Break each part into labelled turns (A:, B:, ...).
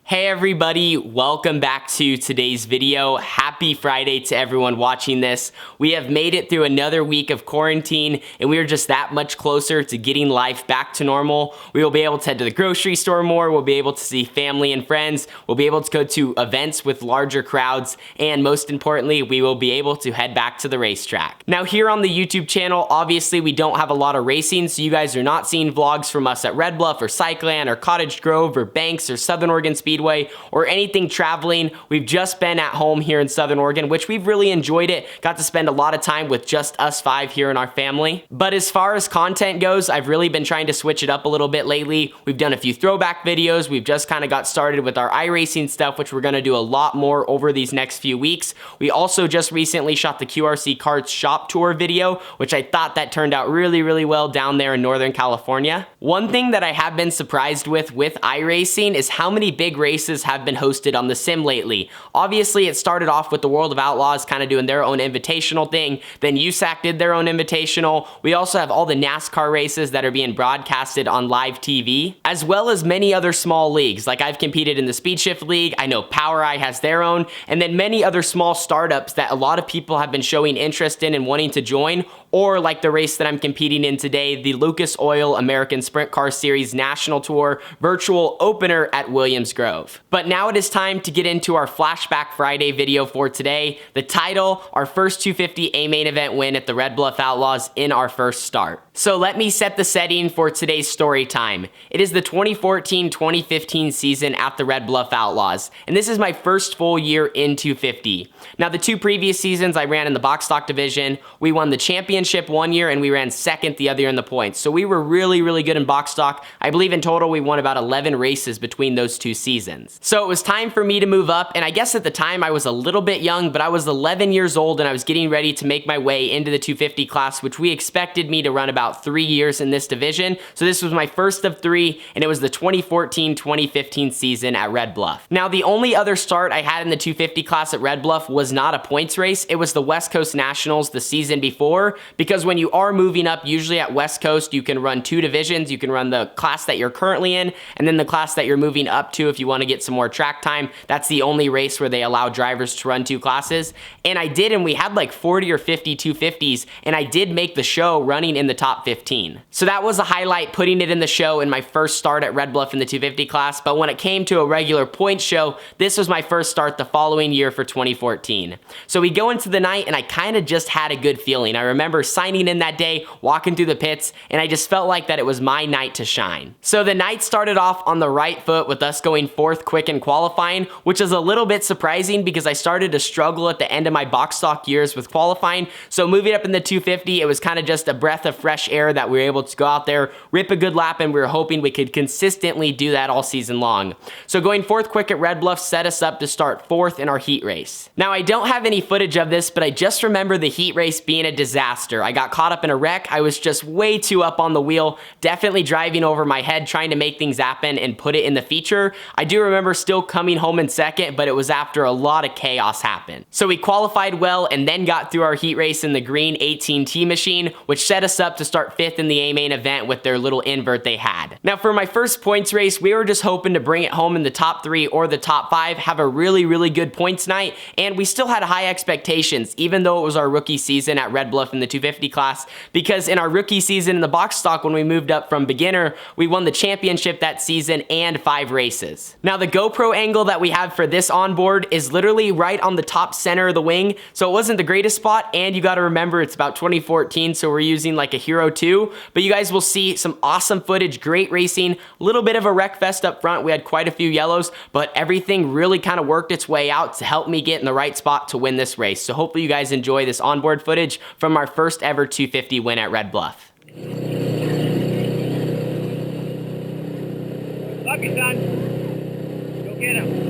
A: Hey everybody, welcome back to today's video. Happy Friday to everyone watching this. We have made it through another week of quarantine and we are just that much closer to getting life back to normal. We will be able to head to the grocery store more, we'll be able to see family and friends, we'll be able to go to events with larger crowds, and most importantly, we will be able to head back to the racetrack. Now here on the YouTube channel, obviously we don't have a lot of racing, so you guys are not seeing vlogs from us at Red Bluff or Cyclan or Cottage Grove or Banks or Southern Oregon Speedway or anything traveling. We've just been at home here in Southern Oregon, which we've really enjoyed it. Got to spend a lot of time with just us five here in our family. But as far as content goes, I've really been trying to switch it up a little bit lately. We've done a few throwback videos. We've just kind of got started with our iRacing stuff, which we're going to do a lot more over these next few weeks. We also just recently shot the QRC Karts shop tour video, which I thought that turned out really well down there in Northern California. One thing that I have been surprised with iRacing is how many big races have been hosted on the sim lately. Obviously, it started off with the World of Outlaws kind of doing their own invitational thing, then USAC did their own invitational. We also have all the NASCAR races that are being broadcasted on live TV, as well as many other small leagues. Like I've competed in the Speed Shift League, I know Power Eye has their own, and then many other small startups that a lot of people have been showing interest in and wanting to join, or like the race that I'm competing in today, the Lucas Oil American Sprint Car Series National Tour Virtual Opener at Williams Grove. But now it is time to get into our Flashback Friday video for today. The title, our first 250 A main event win at the Red Bluff Outlaws in our first start. So let me set the setting for today's story time. It is the 2014-2015 season at the Red Bluff Outlaws, and this is my first full year in 250. Now the two previous seasons I ran in the box stock division. We won the championship one year and we ran second the other year in the points. So we were really good in box stock. I believe in total we won about 11 races between those two seasons. So it was time for me to move up, and I guess at the time I was a little bit young, but I was 11 years old and I was getting ready to make my way into the 250 class, which we expected me to run about 3 years in this division. So this was my first of 3, and it was the 2014-2015 season at Red Bluff. Now the only other start I had in the 250 class at Red Bluff was not a points race. It was the West Coast Nationals the season before, because when you are moving up, usually at West Coast, you can run 2 divisions. You can run the class that you're currently in, and then the class that you're moving up to if you want to get some more track time. That's the only race where they allow drivers to run 2 classes. And I did, and we had like 40 or 50 250s, and I did make the show running in the top 15. So that was a highlight, putting it in the show in my first start at Red Bluff in the 250 class. But when it came to a regular point show, this was my first start the following year for 2014. So we go into the night and I kind of just had a good feeling. I remember signing in that day, walking through the pits, and I just felt like that it was my night to shine. So the night started off on the right foot with us going 4th quick in qualifying, which is a little bit surprising because I started to struggle at the end of my box stock years with qualifying. So moving up in the 250, it was kind of just a breath of fresh air that we were able to go out there, rip a good lap, and we were hoping we could consistently do that all season long. So going 4th quick at Red Bluff set us up to start 4th in our heat race. Now I don't have any footage of this, but I just remember the heat race being a disaster. I got caught up in a wreck. I was just way too up on the wheel, definitely driving over my head, trying to make things happen and put it in the feature. I do remember still coming home in second, but it was after a lot of chaos happened. So we qualified well and then got through our heat race in the green 18T machine, which set us up to start 5th in the A main event with their little invert they had. Now for my first points race, we were just hoping to bring it home in the top 3 or the top 5, have a really good points night, and we still had high expectations, even though it was our rookie season at Red Bluff in the 250 class, because in our rookie season in the box stock, when we moved up from beginner, we won the championship that season and 5 races. Now the GoPro angle that we have for this onboard is literally right on the top center of the wing, so it wasn't the greatest spot, and you gotta remember it's about 2014, so we're using like a Hero 2, but you guys will see some awesome footage, great racing, a little bit of a wreck fest up front. We had quite a few yellows, but everything really kind of worked its way out to help me get in the right spot to win this race. So hopefully you guys enjoy this onboard footage from our first ever 250 win at Red Bluff.
B: Lucky, son. Go get him.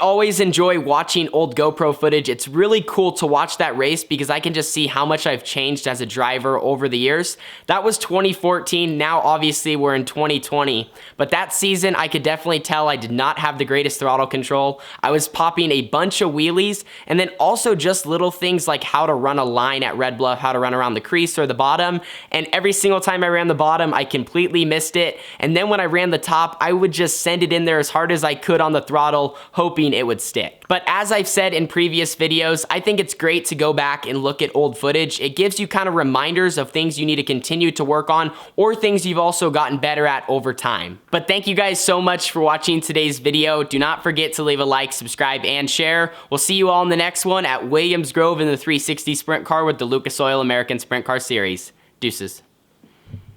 A: always enjoy watching old GoPro footage. It's really cool to watch that race because I can just see how much I've changed as a driver over the years. That was 2014. Now, obviously, we're in 2020. But that season, I could definitely tell I did not have the greatest throttle control. I was popping a bunch of wheelies, and then also just little things like how to run a line at Red Bluff, how to run around the crease or the bottom. And every single time I ran the bottom, I completely missed it. And then when I ran the top, I would just send it in there as hard as I could on the throttle, hoping it would stick. But as I've said in previous videos, I think it's great to go back and look at old footage. It gives you kind of reminders of things you need to continue to work on or things you've also gotten better at over time. But thank you guys so much for watching today's video. Do not forget to leave a like, subscribe, and share. We'll see you all in the next one at Williams Grove in the 360 Sprint Car with the Lucas Oil American Sprint Car Series. Deuces.